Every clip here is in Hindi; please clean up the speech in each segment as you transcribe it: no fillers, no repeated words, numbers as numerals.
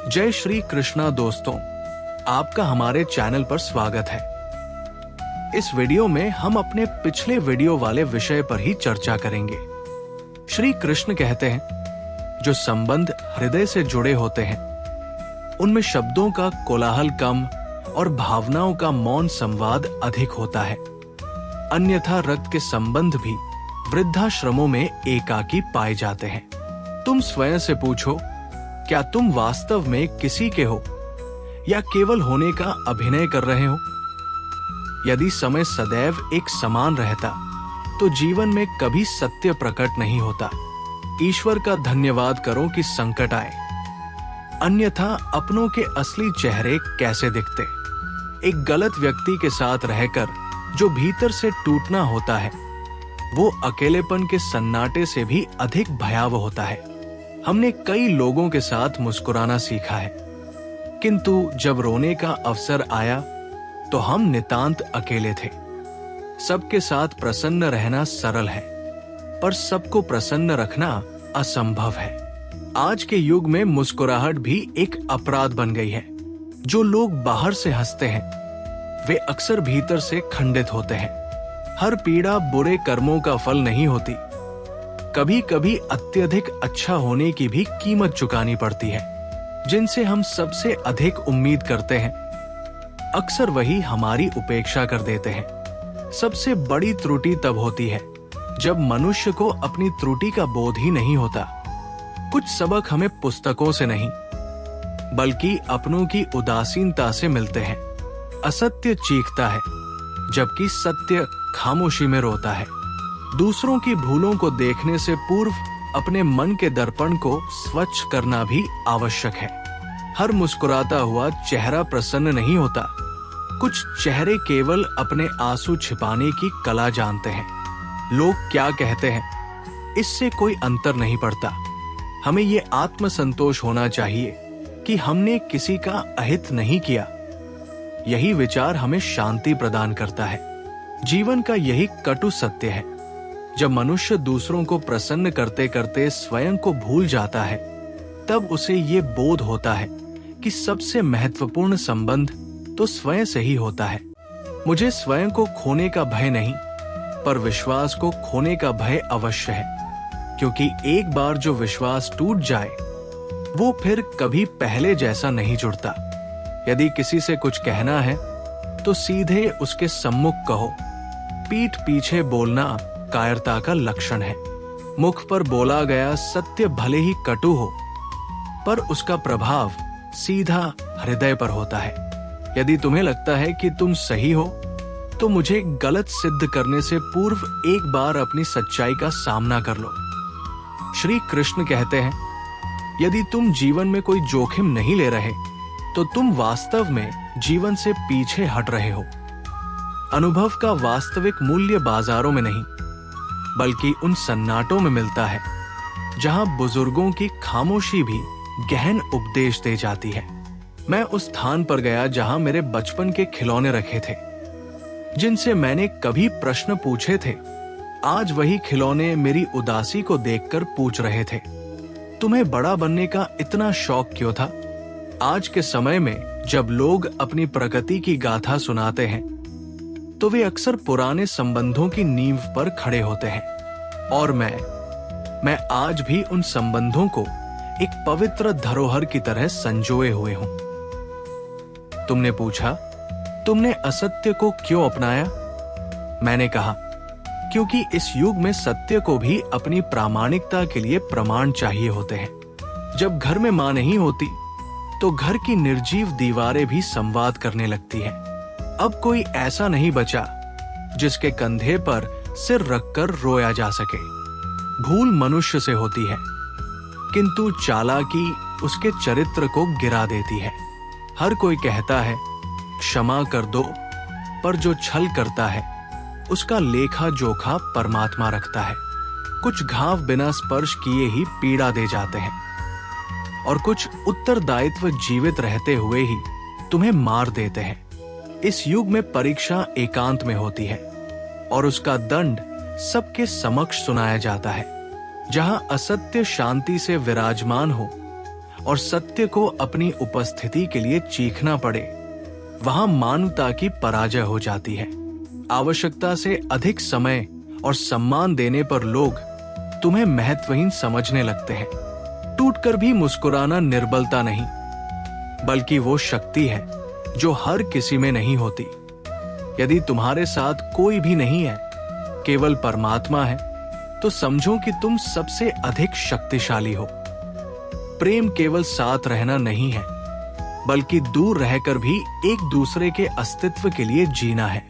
जय श्री कृष्णा दोस्तों, आपका हमारे चैनल पर स्वागत है। इस वीडियो में हम अपने पिछले वीडियो वाले विषय पर ही चर्चा करेंगे। श्री कृष्ण कहते हैं, जो संबंध हृदय से जुड़े होते हैं उनमें शब्दों का कोलाहल कम और भावनाओं का मौन संवाद अधिक होता है। अन्यथा रक्त के संबंध भी वृद्धाश्रमों में एकाकी पाए जाते हैं। तुम स्वयं से पूछो, क्या तुम वास्तव में किसी के हो या केवल होने का अभिनय कर रहे हो? यदि समय सदैव एक समान रहता तो जीवन में कभी सत्य प्रकट नहीं होता। ईश्वर का धन्यवाद करो कि संकट आए, अन्यथा अपनों के असली चेहरे कैसे दिखते। एक गलत व्यक्ति के साथ रहकर जो भीतर से टूटना होता है वो अकेलेपन के सन्नाटे से भी अधिक भयावह होता है। हमने कई लोगों के साथ मुस्कुराना सीखा है, किंतु जब रोने का अवसर आया तो हम नितांत अकेले थे। सबके साथ प्रसन्न रहना सरल है, पर सबको प्रसन्न रखना असंभव है। आज के युग में मुस्कुराहट भी एक अपराध बन गई है। जो लोग बाहर से हंसते हैं वे अक्सर भीतर से खंडित होते हैं। हर पीड़ा बुरे कर्मों का फल नहीं होती। कभी कभी अत्यधिक अच्छा होने की भी कीमत चुकानी पड़ती है। जिनसे हम सबसे अधिक उम्मीद करते हैं अक्सर वही हमारी उपेक्षा कर देते हैं। सबसे बड़ी त्रुटि तब होती है जब मनुष्य को अपनी त्रुटि का बोध ही नहीं होता। कुछ सबक हमें पुस्तकों से नहीं बल्कि अपनों की उदासीनता से मिलते हैं। असत्य चीखता है जबकि सत्य खामोशी में रोता है। दूसरों की भूलों को देखने से पूर्व अपने मन के दर्पण को स्वच्छ करना भी आवश्यक है। हर मुस्कुराता हुआ चेहरा प्रसन्न नहीं होता। कुछ चेहरे केवल अपने आंसू छिपाने की कला जानते हैं। लोग क्या कहते हैं इससे कोई अंतर नहीं पड़ता। हमें ये आत्मसंतोष होना चाहिए कि हमने किसी का अहित नहीं किया। यही विचार हमें शांति प्रदान करता है। जीवन का यही कटु सत्य है। जब मनुष्य दूसरों को प्रसन्न करते करते स्वयं को भूल जाता है तब उसे ये बोध होता है कि सबसे महत्वपूर्ण संबंध तो स्वयं से ही होता है। मुझे स्वयं को खोने का भय नहीं, पर विश्वास को खोने का भय अवश्य है, क्योंकि एक बार जो विश्वास टूट जाए वो फिर कभी पहले जैसा नहीं जुड़ता। यदि किसी से कुछ कहना है तो सीधे उसके सम्मुख कहो। पीठ पीछे बोलना कायरता का लक्षण है। मुख पर बोला गया सत्य भले ही कटु हो, पर उसका प्रभाव सीधा हृदय पर होता है। यदि तुम्हें लगता है कि तुम सही हो तो मुझे गलत सिद्ध करने से पूर्व एक बार अपनी सच्चाई का सामना कर लो। श्री कृष्ण कहते हैं, यदि तुम जीवन में कोई जोखिम नहीं ले रहे तो तुम वास्तव में जीवन से पीछे हट रहे हो। अनुभव का वास्तविक मूल्य बाजारों में नहीं बल्कि उन सन्नाटों में मिलता है जहां बुजुर्गों की खामोशी भी गहन उपदेश दे जाती है। मैं उस स्थान पर गया जहां मेरे बचपन के खिलौने रखे थे, जिनसे मैंने कभी प्रश्न पूछे थे। आज वही खिलौने मेरी उदासी को देखकर पूछ रहे थे, तुम्हें बड़ा बनने का इतना शौक क्यों था? आज के समय में जब लोग अपनी प्रगति की गाथा सुनाते हैं तो वे अक्सर पुराने संबंधों की नींव पर खड़े होते हैं। और मैं आज भी उन संबंधों को एक पवित्र धरोहर की तरह संजोए हुए हूं। तुमने पूछा, तुमने असत्य को क्यों अपनाया? मैंने कहा, क्योंकि इस युग में सत्य को भी अपनी प्रामाणिकता के लिए प्रमाण चाहिए होते हैं। जब घर में मां नहीं होती तो घर की निर्जीव दीवारें भी संवाद करने लगती हैं। अब कोई ऐसा नहीं बचा जिसके कंधे पर सिर रखकर रोया जा सके। भूल मनुष्य से होती है, किंतु चालाकी उसके चरित्र को गिरा देती है। हर कोई कहता है क्षमा कर दो, पर जो छल करता है उसका लेखा जोखा परमात्मा रखता है। कुछ घाव बिना स्पर्श किए ही पीड़ा दे जाते हैं और कुछ उत्तरदायित्व जीवित रहते हुए ही तुम्हें मार देते हैं। इस युग में परीक्षा एकांत में होती है और उसका दंड सबके समक्ष सुनाया जाता है। जहां असत्य शांति से विराजमान हो और सत्य को अपनी उपस्थिति के लिए चीखना पड़े, वहां मानवता की पराजय हो जाती है। आवश्यकता से अधिक समय और सम्मान देने पर लोग तुम्हें महत्वहीन समझने लगते हैं। टूटकर भी मुस्कुराना निर्बलता नहीं, बल्कि वो शक्ति है जो हर किसी में नहीं होती। यदि तुम्हारे साथ कोई भी नहीं है, केवल परमात्मा है, तो समझो कि तुम सबसे अधिक शक्तिशाली हो। प्रेम केवल साथ रहना नहीं है, बल्कि दूर रहकर भी एक दूसरे के अस्तित्व के लिए जीना है।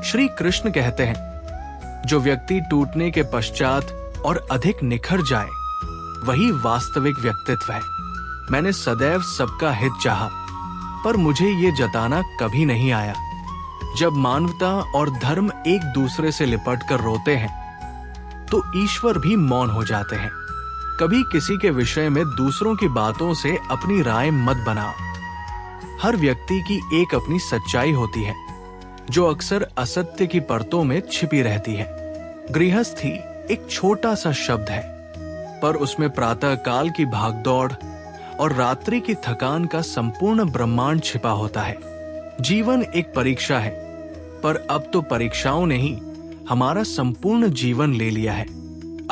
श्री कृष्ण कहते हैं, जो व्यक्ति टूटने के पश्चात और अधिक निखर जाए, वही वास्तविक व्यक्तित्व है। मैंने सदैव सबका हित चाहा, पर मुझे ये जताना कभी नहीं आया। जब मानवता और धर्म एक दूसरे से लिपट कर रोते हैं, तो ईश्वर भी मौन हो जाते हैं। कभी किसी के विषय में दूसरों की बातों से अपनी राय मत बनाओ। हर व्यक्ति की एक अपनी सच्चाई होती है, जो अक्सर असत्य की परतों में छिपी रहती है। गृहस्थी एक छोटा सा शब्द है, पर उसमें प्रातः काल की भागदौड़ और रात्रि की थकान का संपूर्ण ब्रह्मांड छिपा होता है। जीवन एक परीक्षा है, पर अब तो परीक्षाओं ने ही हमारा संपूर्ण जीवन ले लिया है।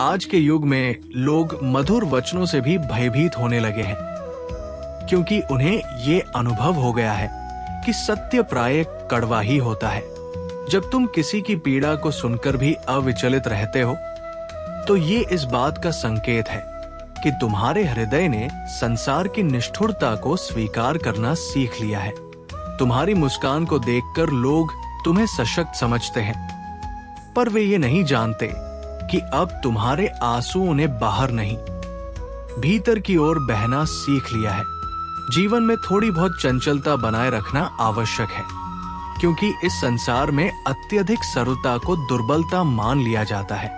आज के युग में लोग मधुर वचनों से भी भयभीत होने लगे हैं, क्योंकि उन्हें ये अनुभव हो गया है कि सत्य प्रायः कड़वा ही होता है। जब तुम किसी की पीड़ा को सुनकर भी अविचलित रहते हो, तो ये इस बात का संकेत है कि तुम्हारे हृदय ने संसार की निष्ठुरता को स्वीकार करना सीख लिया है। तुम्हारी मुस्कान को देखकर लोग तुम्हें सशक्त समझते हैं, पर वे ये नहीं जानते कि अब तुम्हारे आंसुओं ने बाहर नहीं, भीतर की ओर बहना सीख लिया है। जीवन में थोड़ी बहुत चंचलता बनाए रखना आवश्यक है, क्योंकि इस संसार में अत्यधिक सरलता को दुर्बलता मान लिया जाता है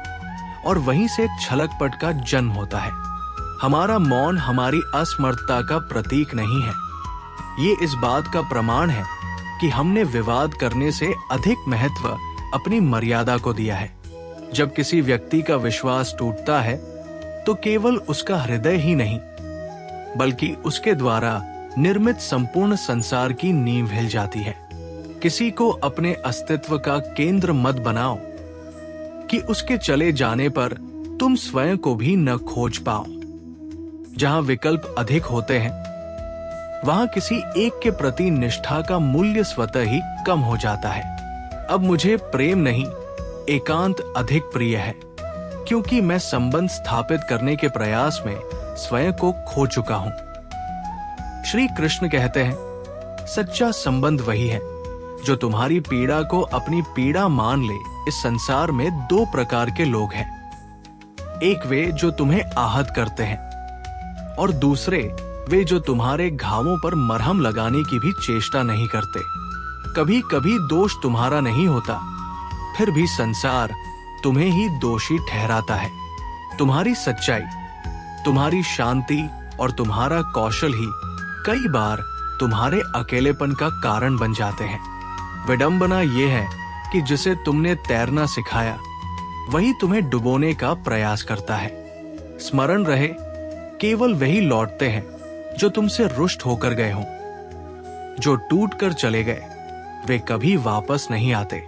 और वहीं से छलकपट का जन्म होता है। हमारा मौन हमारी असमर्थता का प्रतीक नहीं है, ये इस बात का प्रमाण है कि हमने विवाद करने से अधिक महत्व अपनी मर्यादा को दिया है। जब किसी व्यक्ति का विश्वास टूटता है, तो केवल उसका हृदय ही नहीं, बल्कि उसके द्वारा निर्मित संपूर्ण संसार की नींव हिल जाती है। किसी को अपने अस्तित्व का केंद्र मत बनाओ कि उसके चले जाने पर तुम स्वयं को भी न खोज पाओ। जहां विकल्प अधिक होते हैं, वहां किसी एक के प्रति निष्ठा का मूल्य स्वतः ही कम हो जाता है। अब मुझे प्रेम नहीं, एकांत अधिक प्रिय है, क्योंकि मैं संबंध स्थापित करने के प्रयास में स्वयं को खो चुका हूं। श्री कृष्ण कहते हैं, सच्चा संबंध वही है जो तुम्हारी पीड़ा को अपनी पीड़ा मान ले। इस संसार में दो प्रकार के लोग हैं, एक वे जो तुम्हें आहत करते हैं, और दूसरे वे जो तुम्हारे घावों पर मरहम लगाने की भी चेष्टा नहीं करते। कभी कभी दोष तुम्हारा नहीं होता, फिर भी संसार तुम्हें ही दोषी ठहराता है। तुम्हारी सच्चाई, तुम्हारी शांति और तुम्हारा कौशल ही कई बार तुम्हारे अकेलेपन का कारण बन जाते हैं। विडंबना यह है कि जिसे तुमने तैरना सिखाया, वही तुम्हें डुबोने का प्रयास करता है। स्मरण रहे, केवल वही लौटते हैं जो तुमसे रुष्ट होकर गए हों। जो टूट कर चले गए, वे कभी वापस नहीं आते।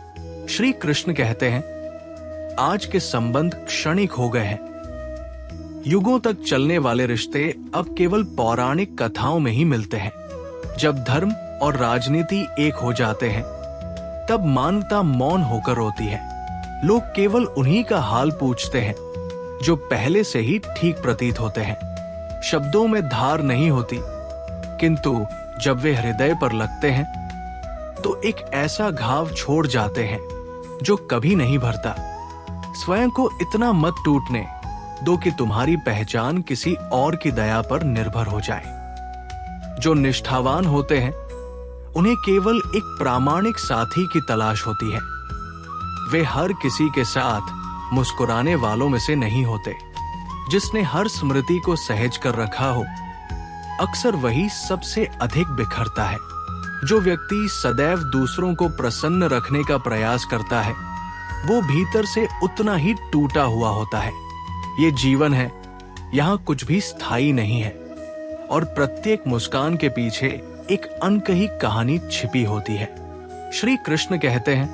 श्री कृष्ण कहते हैं, आज के संबंध क्षणिक हो गए हैं। युगों तक चलने वाले रिश्ते अब केवल पौराणिक कथाओं में ही मिलते हैं। जब धर्म और राजनीति एक हो जाते हैं, तब मानवता मौन होकर रोती है। लोग केवल उन्हीं का हाल पूछते हैं जो पहले से ही ठीक प्रतीत होते हैं। शब्दों में धार नहीं होती, किंतु जब वे हृदय पर लगते हैं, तो एक ऐसा घाव छोड़ जाते हैं जो कभी नहीं भरता। स्वयं को इतना मत टूटने दो कि तुम्हारी पहचान किसी और की दया पर निर्भर हो जाए। जो निष्ठावान होते हैं, उन्हें केवल एक प्रामाणिक साथी की तलाश होती है। वे हर किसी के साथ मुस्कुराने वालों में से नहीं होते। जिसने हर स्मृति को सहेज कर रखा हो, अक्सर वही सबसे अधिक बिखरता है। जो व्यक्ति सदैव दूसरों को प्रसन्न रखने का प्रयास करता है, वो भीतर से उतना ही टूटा हुआ होता है। ये जीवन है, यहाँ कुछ भी स्थायी नहीं है, और प्रत्येक मुस्कान के पीछे एक अनकही कहानी छिपी होती है। श्री कृष्ण कहते हैं,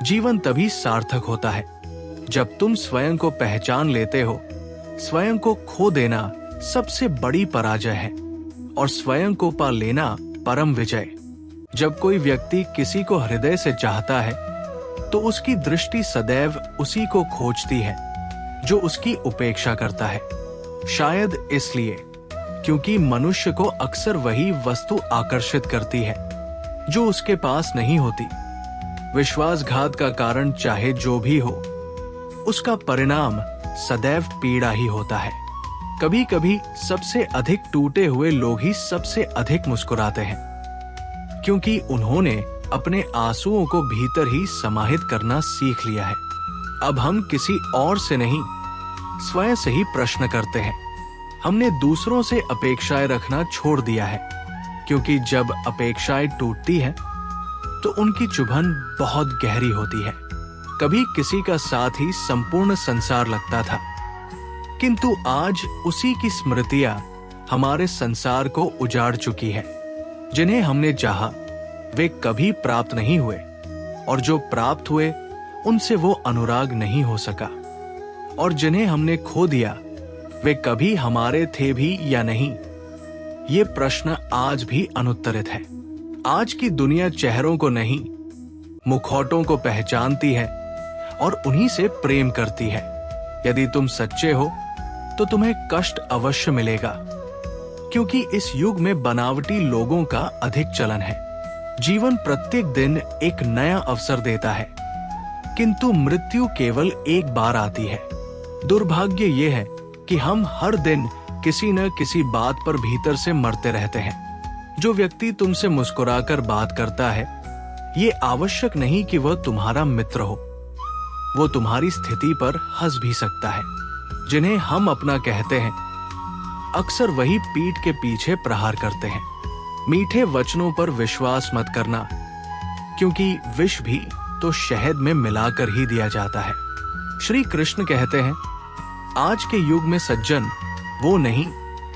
जीवन तभी सार्थक होता है जब तुम स्वयं को पहचान लेते हो। स्वयं को खो देना सबसे बड़ी पराजय है और स्वयं को पा लेना परम विजय। जब कोई व्यक्ति किसी को हृदय से चाहता है तो उसकी दृष्टि सदैव उसी को खोजती है जो उसकी उपेक्षा करता है। शायद इसलिए क्योंकि मनुष्य को अक्सर वही वस्तु आकर्षित करती है जो उसके पास नहीं होती। विश्वासघात का कारण चाहे जो भी हो, उसका परिणाम सदैव पीड़ा ही होता है। कभी कभी सबसे अधिक टूटे हुए लोग ही सबसे अधिक मुस्कुराते हैं, क्योंकि उन्होंने अपने आंसुओं को भीतर ही समाहित करना सीख लिया है। अब हम किसी और से नहीं, स्वयं से ही प्रश्न करते हैं। हमने दूसरों से अपेक्षाएं रखना छोड़ दिया है, क्योंकि जब अपेक्षाएं टूटती हैं तो उनकी चुभन बहुत गहरी होती है। कभी किसी का साथ ही संपूर्ण संसार लगता था, किंतु आज उसी की स्मृतियां हमारे संसार को उजाड़ चुकी है। जिन्हें हमने चाहा वे कभी प्राप्त नहीं हुए, और जो प्राप्त हुए उनसे वो अनुराग नहीं हो सका, और जिन्हें हमने खो दिया वे कभी हमारे थे भी या नहीं, ये प्रश्न आज भी अनुत्तरित है। आज की दुनिया चेहरों को नहीं, मुखौटों को पहचानती है और उन्हीं से प्रेम करती है। यदि तुम सच्चे हो तो तुम्हें कष्ट अवश्य मिलेगा, क्योंकि इस युग में बनावटी लोगों का अधिक चलन है। जीवन प्रत्येक दिन एक नया अवसर देता है, किंतु मृत्यु केवल एक बार आती है। दुर्भाग्य ये है कि हम हर दिन किसी न किसी बात पर भीतर से मरते रहते हैं। जो व्यक्ति तुमसे मुस्कुराकर बात करता है, ये आवश्यक नहीं कि वह तुम्हारा मित्र हो। वो तुम्हारी स्थिति पर हंस भी सकता है। जिन्हें हम अपना कहते हैं, अक्सर वही पीठ के पीछे प्रहार करते हैं। मीठे वचनों पर विश्वास मत करना, क्योंकि विष भी तो शहद में मिलाकर ही दिया जाता है। श्री कृष्ण कहते हैं, आज के युग में सज्जन वो नहीं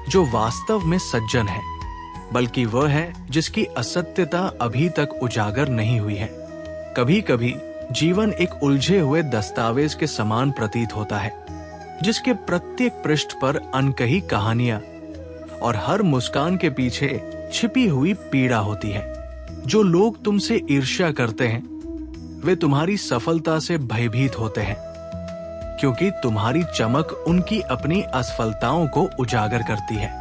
जो वास्तव में सज्जन है, बल्कि वह है जिसकी असत्यता अभी तक उजागर नहीं हुई है। कभी कभी जीवन एक उलझे हुए दस्तावेज के समान प्रतीत होता है, जिसके प्रत्येक पृष्ठ पर अनकही कहानियां और हर मुस्कान के पीछे छिपी हुई पीड़ा होती है। जो लोग तुमसे ईर्ष्या करते हैं वे तुम्हारी सफलता से भयभीत होते हैं, क्योंकि तुम्हारी चमक उनकी अपनी असफलताओं को उजागर करती है।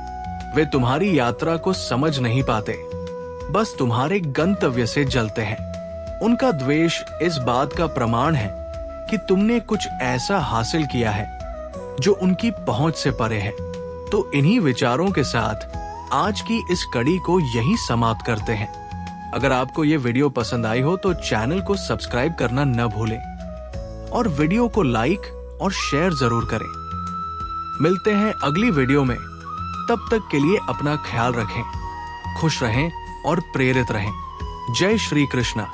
वे तुम्हारी यात्रा को समझ नहीं पाते, बस तुम्हारे गंतव्य से जलते हैं। उनका द्वेष इस बात का प्रमाण है कि तुमने कुछ ऐसा हासिल किया है जो उनकी पहुंच से परे है। तो इन्हीं विचारों के साथ आज की इस कड़ी को यहीं समाप्त करते हैं। अगर आपको ये वीडियो पसंद आई हो तो चैनल को सब्सक्राइब करना न भूलें और वीडियो को लाइक और शेयर जरूर करें। मिलते हैं अगली वीडियो में। तब तक के लिए अपना ख्याल रखें, खुश रहें और प्रेरित रहें। जय श्री कृष्णा।